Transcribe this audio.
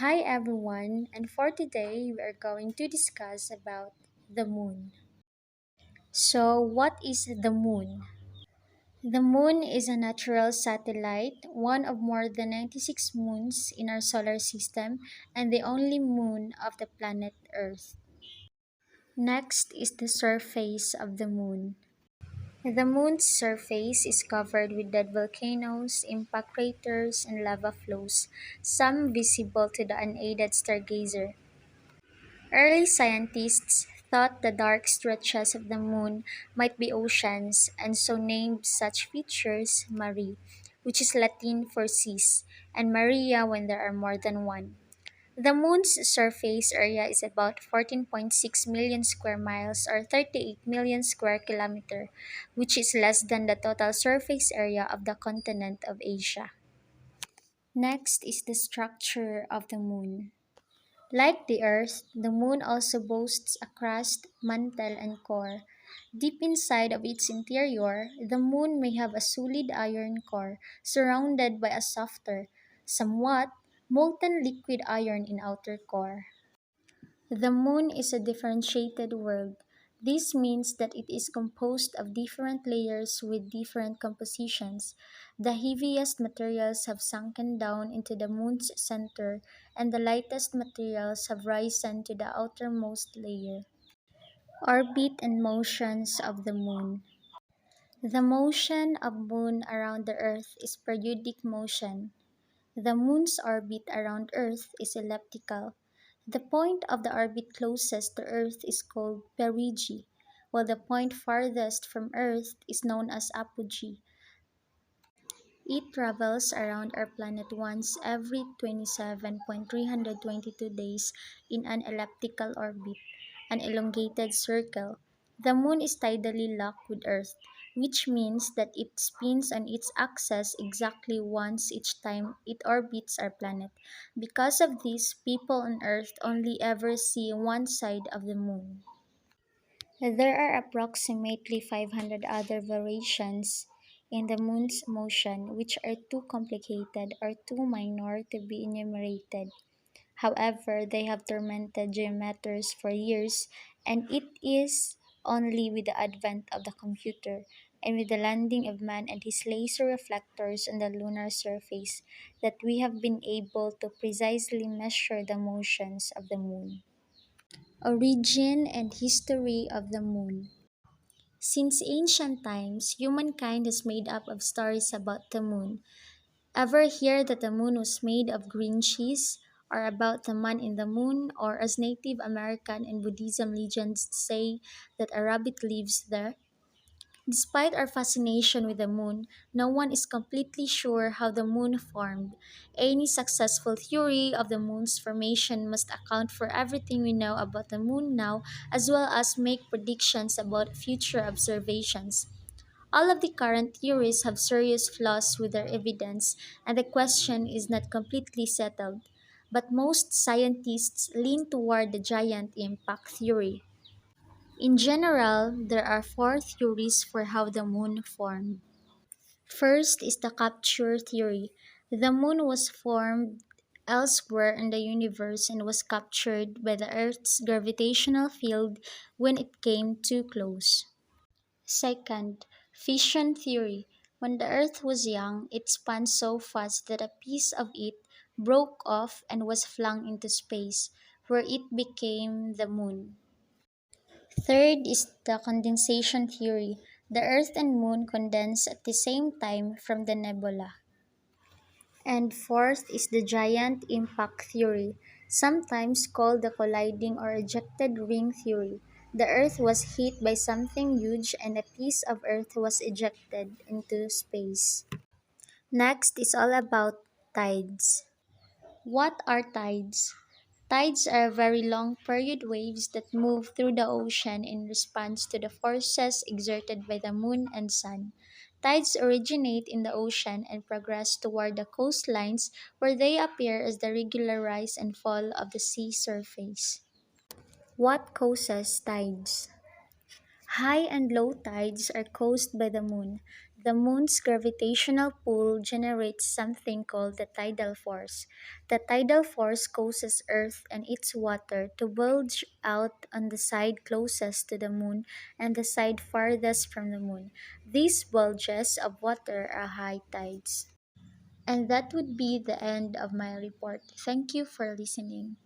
Hi everyone, and for today we are going to discuss about the moon. So, what is the moon? The moon is a natural satellite, one of more than 96 moons in our solar system and the only moon of the planet Earth. Next is the surface of the moon. The moon's surface is covered with dead volcanoes, impact craters, and lava flows, some visible to the unaided stargazer. Early scientists thought the dark stretches of the moon might be oceans and so named such features Mare, which is Latin for seas, and Maria when there are more than one. The moon's surface area is about 14.6 million square miles or 38 million square kilometer, which is less than the total surface area of the continent of Asia. Next is the structure of the moon. Like the Earth, the Moon also boasts a crust, mantle, and core. Deep inside of its interior, the Moon may have a solid iron core surrounded by a softer, somewhat molten liquid iron in outer core. The Moon is a differentiated world. This means that it is composed of different layers with different compositions. The heaviest materials have sunken down into the Moon's center, and the lightest materials have risen to the outermost layer. Orbit and motions of the Moon. The motion of Moon around the Earth is periodic motion. The Moon's orbit around Earth is elliptical. The point of the orbit closest to Earth is called perigee, while the point farthest from Earth is known as apogee. It travels around our planet once every 27.322 days in an elliptical orbit, an elongated circle. The Moon is tidally locked with Earth, which means that it spins on its axis exactly once each time it orbits our planet. Because of this, people on Earth only ever see one side of the Moon. There are approximately 500 other variations in the Moon's motion which are too complicated or too minor to be enumerated. However, they have tormented geometers for years, and it is only with the advent of the computer and with the landing of man and his laser reflectors on the lunar surface that we have been able to precisely measure the motions of the Moon. Origin and history of the Moon. Since ancient times, humankind has made up of stories about the moon. Ever hear that the moon was made of green cheese, or about the man in the moon, or as Native American and Buddhism legends say that a rabbit lives there? Despite our fascination with the moon, no one is completely sure how the moon formed. Any successful theory of the moon's formation must account for everything we know about the moon now, as well as make predictions about future observations. All of the current theories have serious flaws with their evidence, and the question is not completely settled. But most scientists lean toward the giant impact theory. In general, there are four theories for how the moon formed. First is the capture theory. The moon was formed elsewhere in the universe and was captured by the Earth's gravitational field when it came too close. Second, fission theory. When the Earth was young, it spun so fast that a piece of it broke off and was flung into space, where it became the moon. Third is the condensation theory. The Earth and Moon condense at the same time from the nebula. And fourth is the giant impact theory, sometimes called the colliding or ejected ring theory. The Earth was hit by something huge and a piece of Earth was ejected into space. Next is all about tides. What are tides? Tides are very long period waves that move through the ocean in response to the forces exerted by the moon and sun. Tides originate in the ocean and progress toward the coastlines where they appear as the regular rise and fall of the sea surface. What causes tides? High and low tides are caused by the moon. The moon's gravitational pull generates something called the tidal force. The tidal force causes Earth and its water to bulge out on the side closest to the moon and the side farthest from the moon. These bulges of water are high tides. And that would be the end of my report. Thank you for listening.